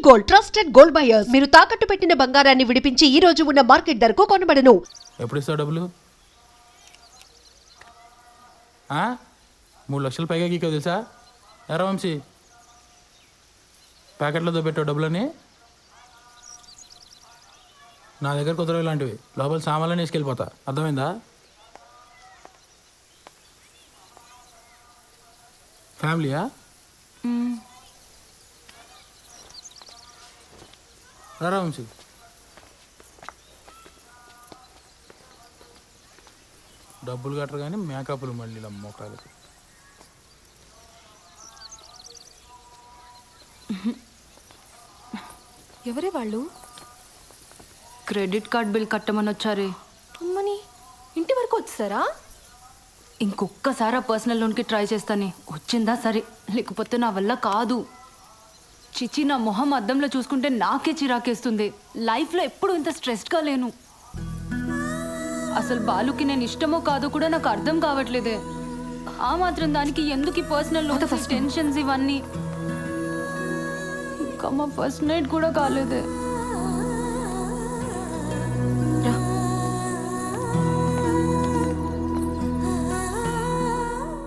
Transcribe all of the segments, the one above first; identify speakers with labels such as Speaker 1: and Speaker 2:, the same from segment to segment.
Speaker 1: Gold, trusted gold buyers. మీరు తాకట్టు పెట్టిన బంగారాన్ని విడిపించి ఈ రోజు ఉన్న మార్కెట్ ధరకు కొనబడను.
Speaker 2: ఎప్పుడు ఇస్తావు డబ్బులు? 3 లక్షలు పైగా గీకో తెలుసా? ఎరా వంశీ, ప్యాకెట్లతో పెట్టావు డబ్బులని. నా దగ్గర కుదరవు ఇలాంటివి. లోపల సామాన్లని వేసుకెళ్ళిపోతా, అర్థమైందా? ఫ్యామిలీయా? రా వంశీ. డబ్బులు కట్టరు కానీ మేకప్లు మళ్ళీ మొక్కలకి.
Speaker 3: ఎవరే వాళ్ళు?
Speaker 4: క్రెడిట్ కార్డ్ బిల్ కట్టమని వచ్చారే.
Speaker 3: అమ్మని ఇంటి వరకు వచ్చారా?
Speaker 4: ఇంకొక్కసారి ఆ పర్సనల్ లోన్కి ట్రై చేస్తానే. వచ్చిందా సరే, లేకపోతే నా వల్ల కాదు. చిచి, నా మొహం అద్దంలో చూసుకుంటే నాకే చిరాకేస్తుంది. లైఫ్లో ఎప్పుడు ఇంత స్ట్రెస్డ్గా లేను. అసలు బాలుకి నేను ఇష్టమో కాదో కూడా నాకు అర్థం కావట్లేదే. ఆ మాత్రం దానికి ఎందుకు ఈ పర్సనల్ లోన్స్, టెన్షన్స్ ఇవన్నీ? ఇంకా మా ఫస్ట్ నైట్ కూడా కాలేదే.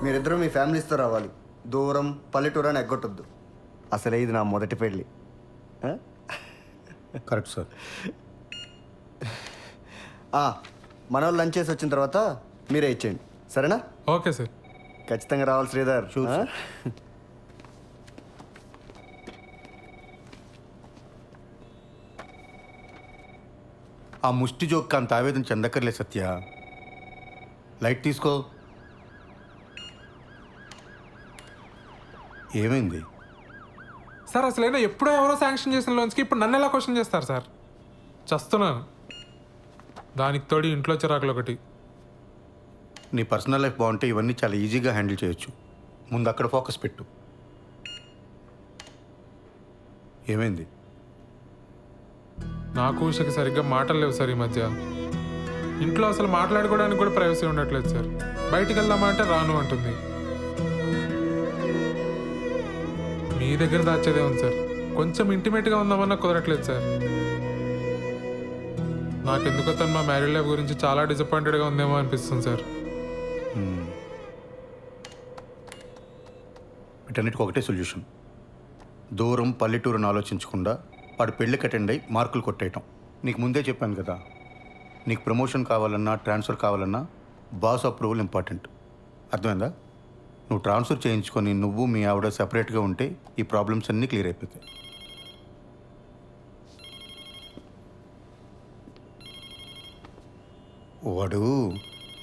Speaker 5: మీరిద్దరూ మీ ఫ్యామిలీస్తో రావాలి. దూరం పల్లెటూరు అని ఎగ్గొట్టొద్దు. అసలే ఇది నా మొదటి పెళ్ళి.
Speaker 6: Correct sir.
Speaker 5: మన వాళ్ళు లంచ్ చేసి వచ్చిన తర్వాత మీరే ఇచ్చేయండి, సరేనా?
Speaker 6: Okay sir.
Speaker 5: ఖచ్చితంగా రావాలి శ్రీధర్.
Speaker 6: ఆ ముష్టి జోక్ అంత ఆవేదన చెందక్కర్లే సత్య. లైట్ తీసుకో. ఏమైంది
Speaker 7: సార్? అసలైనా ఎప్పుడో ఎవరో శాంక్షన్ చేసిన లోన్స్కి ఇప్పుడు నన్ను ఎలా క్వశ్చన్ చేస్తారు సార్? చస్తున్నాను. దానికి తోడి ఇంట్లో చిరాకులు ఒకటి.
Speaker 6: నీ పర్సనల్ లైఫ్ బాగుంటే ఇవన్నీ చాలా ఈజీగా హ్యాండిల్ చేయొచ్చు. ముందు అక్కడ ఫోకస్ పెట్టు. ఏమైంది?
Speaker 7: నాకు ఉషకి సరిగ్గా మాటలు లేవు సార్ ఈ మధ్య. ఇంట్లో అసలు మాట్లాడుకోవడానికి కూడా ప్రైవసీ ఉండట్లేదు సార్. బయటికి వెళ్దామా అంటే రాను అంటుంది. మీ దగ్గర దాచేదే ఉంది సార్. కొంచెం ఇంటిమేట్గా ఉందామన్నా కుదరట్లేదు సార్. నాకెందుకో తను మా మ్యారీడ్ లైఫ్ గురించి చాలా డిసప్పాయింటెడ్గా ఉందేమో అనిపిస్తుంది సార్.
Speaker 6: వీటన్నిటికి ఒకటే సొల్యూషన్. దూరం పల్లెటూరుని ఆలోచించకుండా వాడు పెళ్ళికి అటెండ్ అయ్యి మార్కులు కొట్టేయటం. నీకు ముందే చెప్పాను కదా, నీకు ప్రమోషన్ కావాలన్నా ట్రాన్స్ఫర్ కావాలన్నా బాస్ అప్రూవల్ ఇంపార్టెంట్. అర్థమైందా? నువ్వు ట్రాన్స్ఫర్ చేయించుకొని నువ్వు మీ ఆవిడ సెపరేట్గా ఉంటే ఈ ప్రాబ్లమ్స్ అన్నీ క్లియర్ అయిపోతాయి. వాడు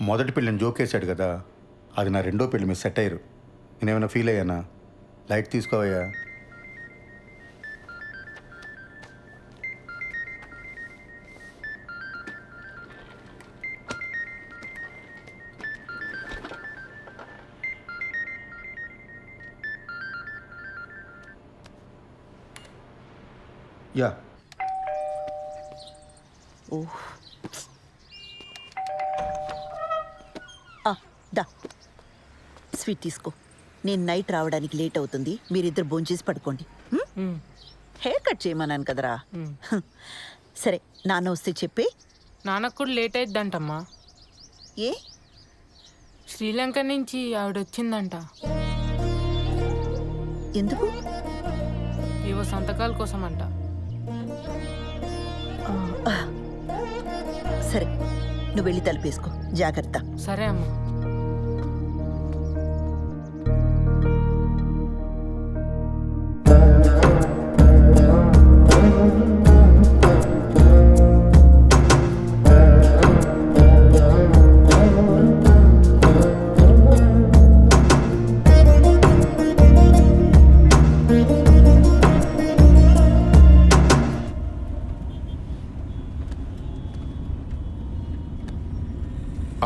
Speaker 6: మొదటి పెళ్ళిని జోకేశాడు కదా, అది నా రెండో పెళ్ళి మీద సెట్ అయ్యారు. నేనేమైనా ఫీల్ అయ్యానా? లైట్ తీసుకోవయ్యా. యా.
Speaker 8: దా స్వీట్ తీసుకో. నేను నైట్ రావడానికి లేట్ అవుతుంది. మీరిద్దరు భోంచేసి పడుకోండి. హెయిర్ కట్ చేయమన్నాను కదరా. సరే, నాన్న వస్తే చెప్పి.
Speaker 9: నాన్నకు కూడా లేట్ అయిద్దంటమ్మా.
Speaker 8: ఏ?
Speaker 9: శ్రీలంక నుంచి ఆవిడ వచ్చిందంట.
Speaker 8: ఎందుకు?
Speaker 9: ఏవో సంతకాల కోసం అంట.
Speaker 8: సరే, నువ్వు వెళ్ళి తలుపేసుకో. జాగ్రత్త.
Speaker 9: సరే అమ్మా.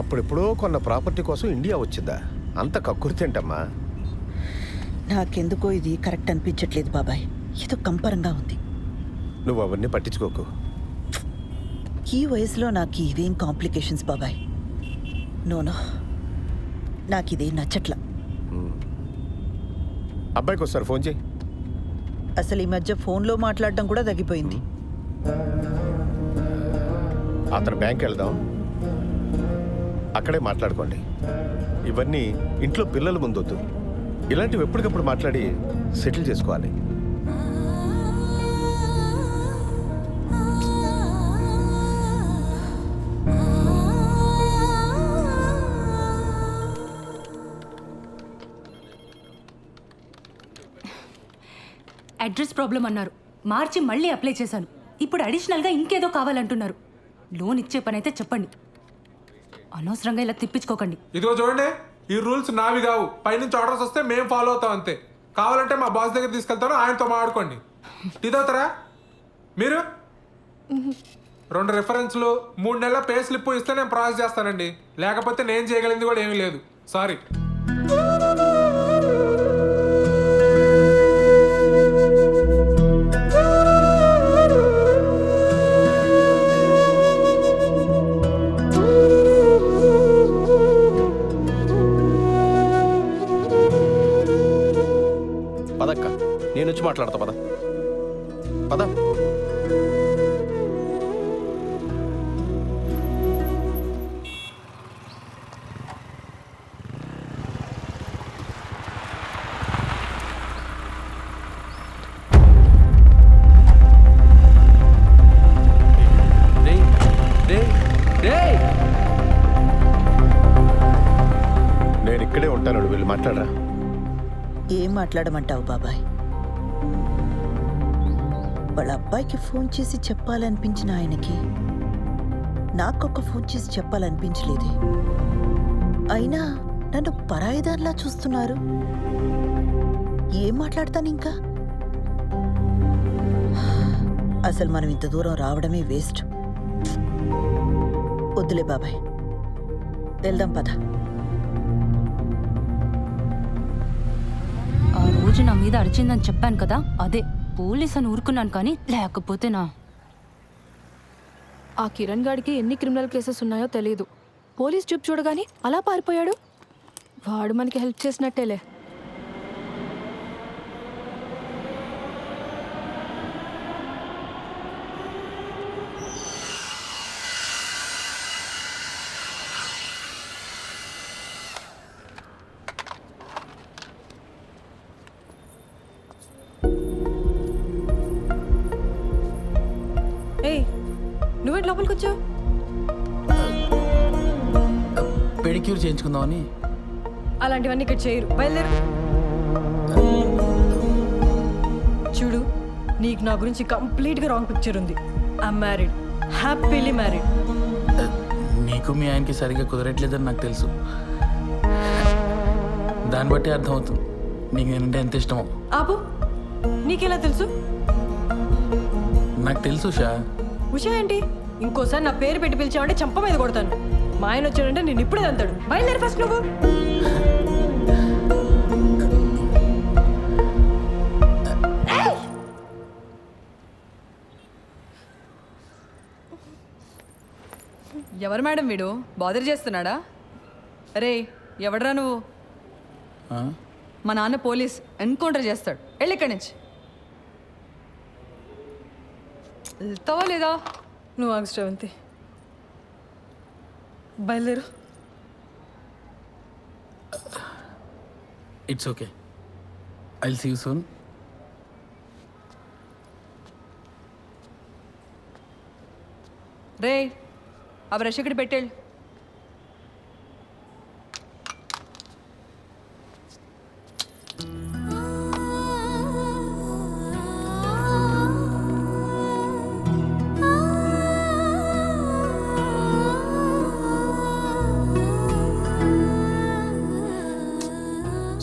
Speaker 10: అప్పుడెప్పుడో కొన్న ప్రాపర్టీ కోసం ఇండియా వచ్చిందా? అంత కక్కుర్తేంటమ్మా?
Speaker 8: నాకెందుకో ఇది కరెక్ట్ అనిపించట్లేదు బాబాయ్. ఏదో కంపరంగా ఉంది.
Speaker 10: నువ్వు అవన్నీ పట్టించుకోకు.
Speaker 8: ఈ వయసులో నాకు ఇవేం కాంప్లికేషన్స్ బాబాయ్. నోనో, నాకు ఇదే నచ్చట్లా.
Speaker 10: అబ్బాయికి ఒకసారి ఫోన్ చేయి.
Speaker 8: అసలు ఈ మధ్య ఫోన్లో మాట్లాడడం కూడా తగ్గిపోయింది.
Speaker 10: అతను బ్యాంక్ వెళ్దాం, అక్కడే మాట్లాడుకోండి. ఇవన్నీ ఇంట్లో పిల్లల ముందొద్దు. ఇలాంటివి ఎప్పటికప్పుడు మాట్లాడి సెటిల్ చేసుకోవాలి.
Speaker 4: అడ్రస్ ప్రాబ్లం అన్నారు, మార్చి మళ్ళీ అప్లై చేశాను. ఇప్పుడు అడిషనల్గా ఇంకేదో కావాలంటున్నారు. లోన్ ఇచ్చే పని అయితే చెప్పండి, అనవసరంగా ఇలా తిప్పించుకోకండి.
Speaker 7: ఇదిగో చూడండి, ఈ రూల్స్ నావి కావు. పైనుంచి ఆర్డర్స్ వస్తే మేము ఫాలో అవుతాం అంతే. కావాలంటే మా బాస్ దగ్గర తీసుకెళ్తాను, ఆయనతో మాట్లాడుకోండి. టీ తాగుతారా మీరు? 2 రిఫరెన్స్లు 3 నెలల పే స్లిప్ ఇస్తే నేను ప్రాసెస్ చేస్తానండి. లేకపోతే నేను చేయగలిగింది కూడా ఏమీ లేదు. సారీ.
Speaker 10: పదక్క, నేను వచ్చి మాట్లాడతా. పద పద. నేను ఇక్కడే ఉంటాను, వీళ్ళు మాట్లాడరా.
Speaker 8: ఏం మాట్లాడమంటావు బాబాయ్? వాళ్ళ అబ్బాయికి ఫోన్ చేసి చెప్పాలనిపించిన ఆయనకి నాకొక ఫోన్ చేసి చెప్పాలనిపించలేదే. అయినా నన్ను పరాయిదానిలా చూస్తున్నారు. ఏం మాట్లాడతాను ఇంకా? అసలు మనం ఇంత దూరం రావడమే వేస్ట్. వద్దులే బాబాయ్, వెళ్దాం పద.
Speaker 4: ఆ రోజు నా మీద అరిచిందని చెప్పాను కదా, అదే పోలీస్ అని ఊరుకున్నాను. కానీ లేకపోతే
Speaker 3: ఆ కిరణ్ గాడికి ఎన్ని క్రిమినల్ కేసెస్ ఉన్నాయో తెలియదు. పోలీస్ చూపు చూడగానే అలా పారిపోయాడు. వాడు మనకి హెల్ప్ చేసినట్టేలే. ఏయ్, నువ్వేంటి లోపలికి వచ్చావు?
Speaker 2: పెడిక్యూర్ చేయించుకుందామని.
Speaker 3: అలాంటివన్నీ ఇక్కడ చేయరు, బయలుదేరు. చూడు, నీకు నా గురించి కంప్లీట్గా రాంగ్ పిక్చర్ ఉంది. I'm married, happily married.
Speaker 2: నీకు మీ ఆయనకి సరిగ్గా కుదరట్లేదని నాకు తెలుసు. దాన్ని బట్టి అర్థమవుతుంది నీకు నేనంటే ఎంత ఇష్టమో.
Speaker 3: ఆపు, నీకెలా తెలుసు?
Speaker 2: నాకు తెలుసు షా.
Speaker 3: ఉషా ఏంటి? ఇంకోసారి నా పేరు పెట్టి పిలిచావంటే చంప మీద కొడతాను. మా ఆయన వచ్చాడంటే నేను ఇప్పుడే అంతాడు. బయలుదేరి ఫస్ట్ నువ్వు.
Speaker 11: ఎవరు మేడం వీడు? బాదర్ చేస్తున్నాడా? రే, ఎవడరా నువ్వు? మా నాన్న పోలీస్, ఎన్కౌంటర్ చేస్తాడు. వెళ్ళి ఇక్కడి నుంచి. వెళ్తావా లేదా?
Speaker 3: నువ్వు ఆగు శ్రవంతి, బయలుదేరు.
Speaker 2: It's okay, I'll see you soon.
Speaker 11: రే, ఆ బ్రష్ ఇక్కడ పెట్టేళ్ళు.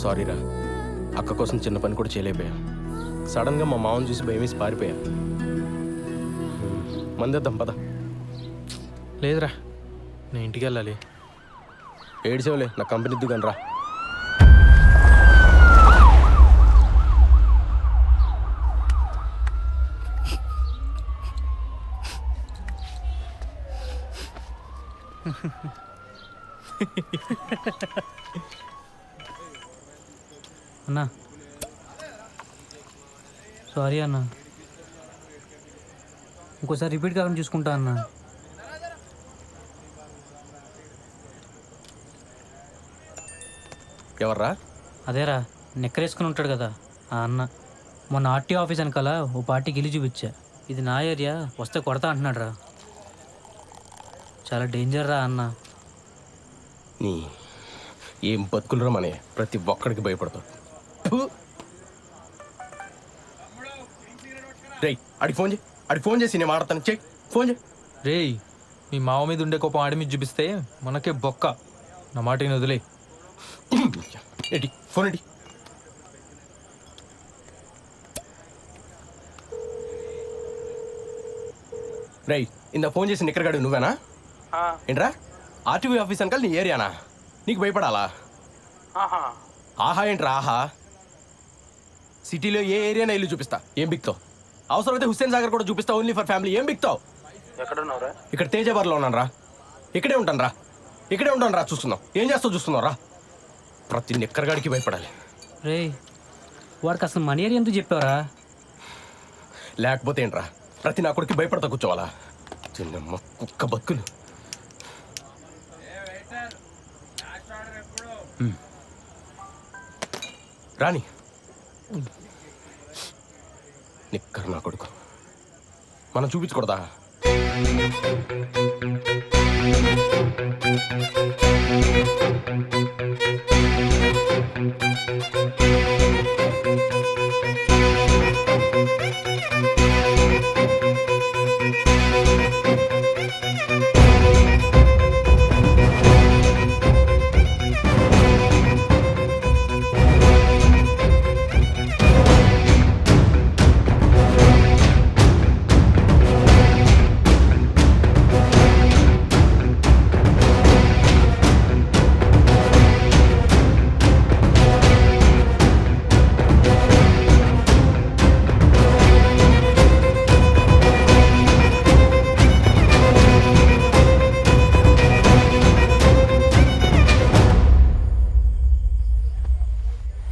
Speaker 12: సారీరా, అక్క కోసం చిన్న పని కూడా చేయలేకపోయా. సడన్గా మా మామని చూసి భయమేసి పారిపోయా. మందేద్దాం పద.
Speaker 13: లేదురా, నేను ఇంటికి వెళ్ళాలి.
Speaker 12: ఏడ్చేవలే, నా కంపెనీ దిగాను రా.
Speaker 13: అన్నా
Speaker 14: సారీ అన్న, ఇంకోసారి రిపీట్ కాకుండా చూసుకుంటా అన్న.
Speaker 12: ఎవర్రా?
Speaker 14: అదేరా నెక్కరేసుకుని ఉంటాడు కదా ఆ అన్న. మొన్న ఆర్టీ ఆఫీస్ వెనకాల ఓ పార్టీకి ఇల్లు చూపించా. ఇది నా ఏరియా, వస్తే కొడతా అంటున్నాడు రా. చాలా డేంజర్ రా అన్న.
Speaker 12: నీ ఏం బతుకులరా మనే, ప్రతి ఒక్కడికి భయపడతావు. రేయ్ అడిగి ఫోన్ చేసి నేను మాడతాను. చెక్ ఫోన్ చేయి.
Speaker 13: రేయ్, మీ మావ మీద ఉండే కోపం ఆడి మీద చూపిస్తే మనకే బొక్క. నా మాటని వదిలే.
Speaker 12: ఏంటి ఫోన్ ఏంటి? రేయ్ ఇందా ఫోన్ చేసి నిక్కరగాడు నువ్వేనా? ఏంట్రా ఆర్టీవీ ఆఫీస్ అంకల్ నీ ఏరియానా? నీకు భయపడాలా? ఆహా ఏంట్రా ఆహా? సిటీలో ఏ ఏరియానా ఇల్లు చూపిస్తా, ఏం బిక్తావు? అవసరమైతే హుస్సేన్ సాగర్ కూడా చూపిస్తా, ఓన్లీ ఫర్ ఫ్యామిలీ. ఏం బిక్తావు?
Speaker 13: ఎక్కడున్నావురా?
Speaker 12: ఇక్కడ తేజబార్లో ఉన్నాను రా. ఇక్కడే ఉంటాను రా. చూస్తున్నావు ఏం చేస్తావు? చూస్తున్నావు రా. ప్రతి నిక్కరగాడికి భయపడాలి.
Speaker 14: రేయ్ వాడికి అసలు మన ఏరియా ఎందుకు చెప్పావరా?
Speaker 12: లేకపోతే ఏంట్రా ప్రతి నా కొడుకు భయపడతా కూర్చోవాలా? చిన్నమ్మ కుక్క బతుకులు. రాని నిక్కర్ నా కొడుకు మనం చూపించకూడదా?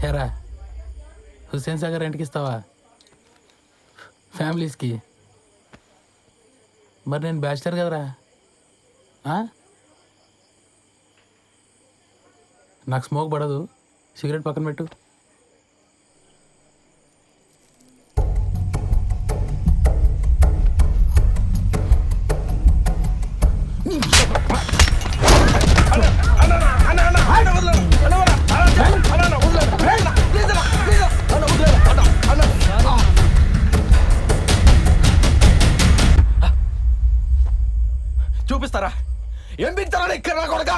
Speaker 2: ఎరా హుస్సేన్ సాగర్ రెంట్కి ఇస్తావా ఫ్యామిలీస్కి? మరి నేను బ్యాచిలర్ కదరా. నాకు స్మోక్ పడదు, సిగరెట్ పక్కన పెట్టు.
Speaker 12: చూపిస్తారా ఏం బిగుతారా ఇక్కడ కొడక?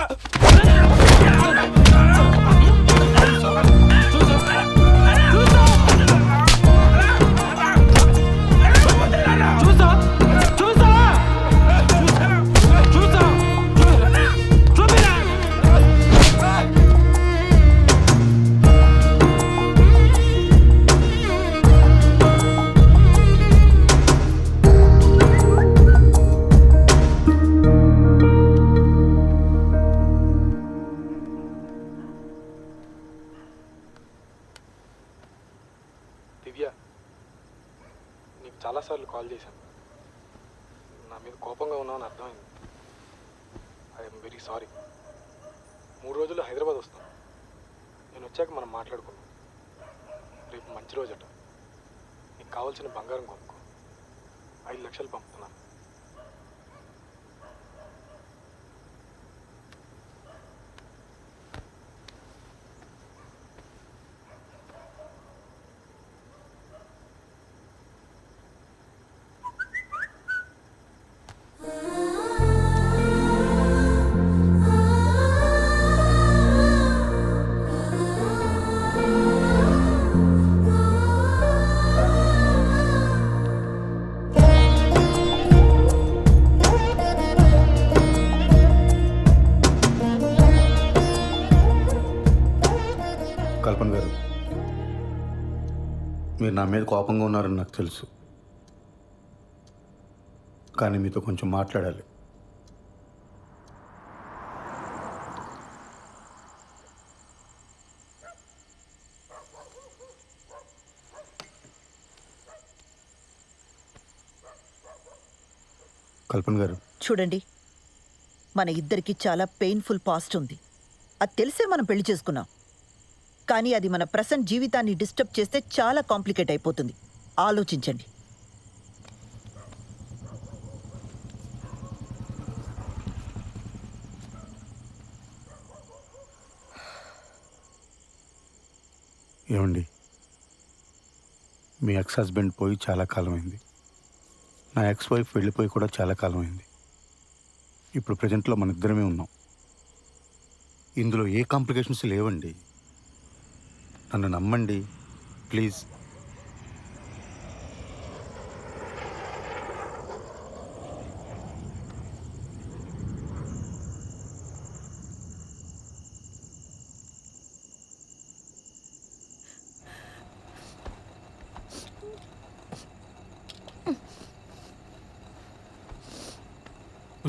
Speaker 13: దివ్య, నీకు చాలాసార్లు కాల్ చేశాను. నా మీద కోపంగా ఉన్నావని అర్థమైంది. I'm very sorry. 3 రోజుల్లో హైదరాబాద్ వస్తాను. నేను వచ్చాక మనం మాట్లాడుకుందాం. రేపు మంచి రోజట. నీకు కావాల్సిన బంగారం కొనుక్కో. 5 లక్షలు పంపుతున్నాను.
Speaker 6: కల్పన గారు, మీరు నా మీద కోపంగా ఉన్నారని నాకు తెలుసు, కానీ మీతో కొంచెం మాట్లాడాలి. కల్పన గారు,
Speaker 8: చూడండి, మన ఇద్దరికి చాలా పెయిన్ఫుల్ పాస్ట్ ఉంది. అది తెలిసే మనం పెళ్లి చేసుకున్నాం. కానీ అది మన ప్రెసెంట్ జీవితాన్ని డిస్టర్బ్ చేస్తే చాలా కాంప్లికేట్ అయిపోతుంది. ఆలోచించండి.
Speaker 6: ఏమండి, మీ ఎక్స్ హస్బెండ్ పోయి చాలా కాలం అయింది. నా ఎక్స్ వైఫ్ వెళ్ళిపోయి కూడా చాలా కాలం అయింది. ఇప్పుడు ప్రజెంట్లో మన ఇద్దరమే ఉన్నాం. ఇందులో ఏ కాంప్లికేషన్స్ లేవండి. నన్ను నమ్మండి ప్లీజ్.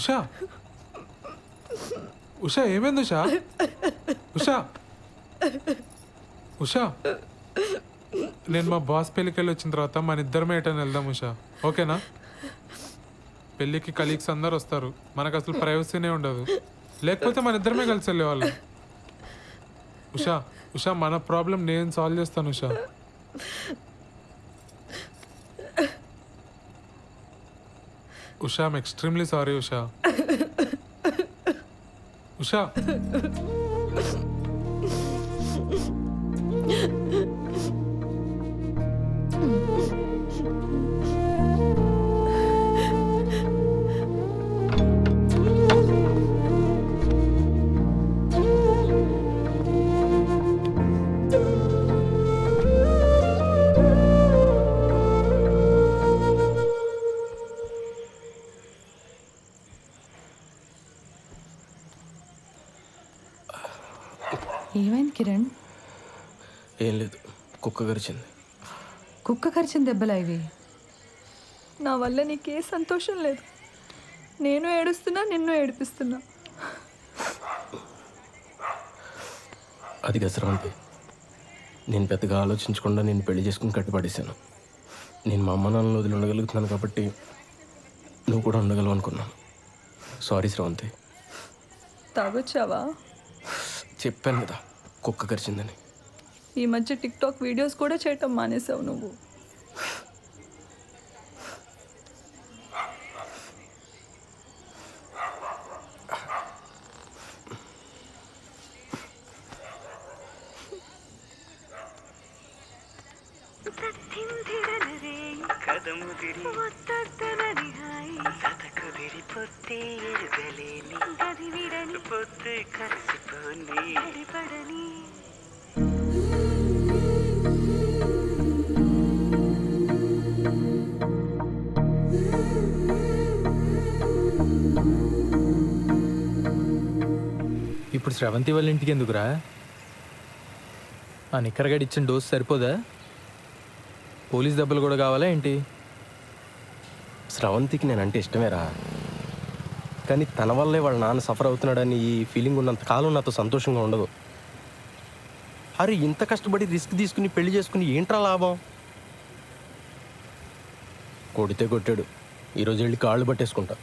Speaker 7: ఉషా, ఉషా ఏమైంది ఉషా? ఉషా, ఉషా, నేను మా బాస్ పెళ్ళికి వెళ్ళి వచ్చిన తర్వాత మన ఇద్దరమే ఎటని వెళ్దాం ఉషా, ఓకేనా? పెళ్ళికి కలీగ్స్ అందరు వస్తారు, మనకు అసలు ప్రైవసీనే ఉండదు. లేకపోతే మన ఇద్దరమే కలిసి వెళ్ళేవాళ్ళం. ఉషా, ఉషా, మన ప్రాబ్లం నేను సాల్వ్ చేస్తాను Usha. Usha, I'm extremely sorry Usha. Usha,
Speaker 11: ఏమైంది కిరణ్?
Speaker 12: ఏం లేదు, కుక్క గరిచింది.
Speaker 11: కుక్క కరిచిన దెబ్బలా ఇవి? నా వల్ల నీకే సంతోషం లేదు. నేను ఏడుస్తున్నా, నిన్ను ఏడిపిస్తున్నా.
Speaker 12: అది గసరాంతి, నేను పెద్దగా ఆలోచించకుండా నేను పెళ్లి చేసుకుని కట్టుపడేశాను. నేను మా అమ్మ నాన్నలు వదిలి ఉండగలుగుతున్నాను కాబట్టి నువ్వు కూడా ఉండగలవు అనుకున్నాను. సారీ శ్రవంతి.
Speaker 11: తాగొచ్చావా?
Speaker 12: చెప్పాను కదా కుక్క కరిచిందని.
Speaker 11: ఈ మధ్య టిక్టాక్ వీడియోస్ కూడా చేయటం మానేసావు నువ్వు.
Speaker 2: ఇప్పుడు శ్రవంతి వాళ్ళ ఇంటికి ఎందుకురా? ఆ నిక్కరగడి ఇచ్చిన డోస్ సరిపోదా? పోలీస్ దెబ్బలు కూడా కావాలా ఏంటి?
Speaker 12: స్రవంతికి నేనంటే ఇష్టమేరా, కానీ తన వల్లే వాళ్ళ నాన్న సఫర్ అవుతున్నాడని ఈ ఫీలింగ్ ఉన్నంత కాలం నాతో సంతోషంగా ఉండదు. అరే, ఇంత కష్టపడి రిస్క్ తీసుకుని పెళ్లి చేసుకుని ఏంట్రా లాభం? కొడితే కొట్టాడు, ఈరోజు వెళ్ళి కాళ్ళు పట్టేసుకుంటా.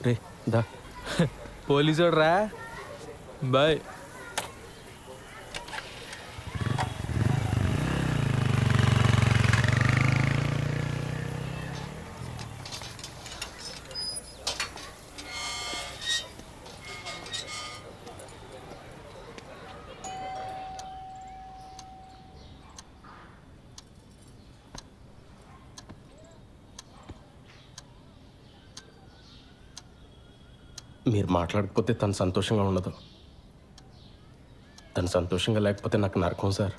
Speaker 12: రే దా.
Speaker 2: పోలీసు రా. బాయ్.
Speaker 12: మీరు మాట్లాడకపోతే తను సంతోషంగా ఉండదు. తను సంతోషంగా లేకపోతే నాకు నరకం సార్.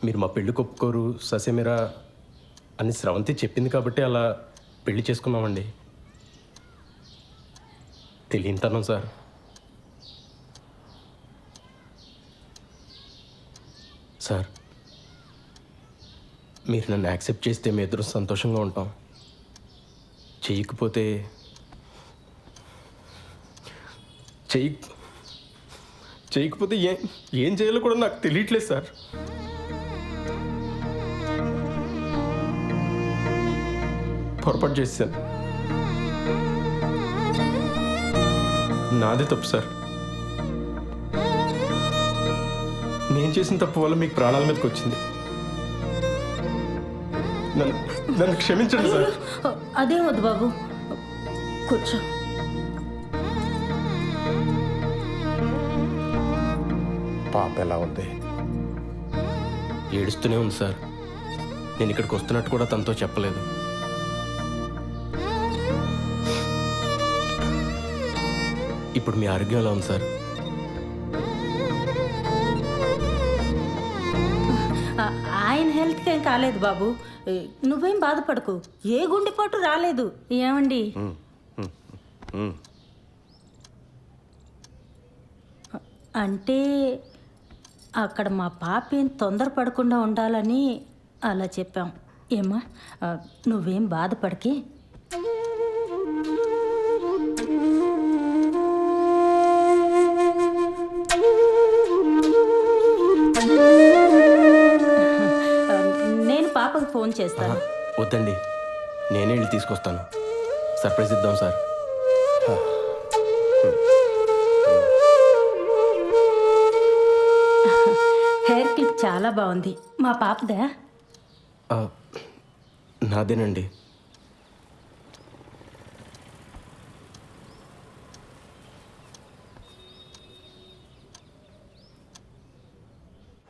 Speaker 12: మీరు మా పెళ్ళి ఒప్పుకోరు ససేమిరా అని స్రవంతి చెప్పింది కాబట్టి అలా పెళ్లి చేసుకున్నామండి. తెలియనితనం సార్. సార్, మీరు నన్ను యాక్సెప్ట్ చేస్తే మీ ఇద్దరు సంతోషంగా ఉంటాం. చేయకపోతే చేయకపోతే ఏం చేయాలో కూడా నాకు తెలియట్లేదు సార్. పొరపాటు చేశాను. నాదే తప్పు సార్. నేను చేసిన తప్పు వల్ల మీకు ప్రాణాల మీదకి వచ్చింది. నన్ను క్షమించండి సార్.
Speaker 8: అదే వద్దు బాబు, కూర్చో.
Speaker 10: పాప ఎలా ఉంది?
Speaker 12: ఏడుస్తూనే ఉంది సార్. నేను ఇక్కడికి వస్తున్నట్టు కూడా తనతో చెప్పలేదు. ఇప్పుడు మీ ఆరోగ్యం ఎలా ఉంది సార్?
Speaker 8: ఆయన హెల్త్కి ఏం కాలేదు బాబు, నువ్వేం బాధపడకు. ఏ గుండెపోటు రాలేదు. ఏమండి? అంటే అక్కడ మా పాప ఏం తొందరపడకుండా ఉండాలని అలా చెప్పాం. ఏమ్మా, నువ్వేం బాధపడకే. నేను పాపకు ఫోన్ చేస్తాను.
Speaker 12: వద్దండి, నేనే వెళ్ళి తీసుకొస్తాను. సర్ప్రైజ్ ఇద్దాం సార్.
Speaker 8: హెయిర్ క్లిప్ చాలా బాగుంది. మా పాపదా?
Speaker 12: నాదేనండి.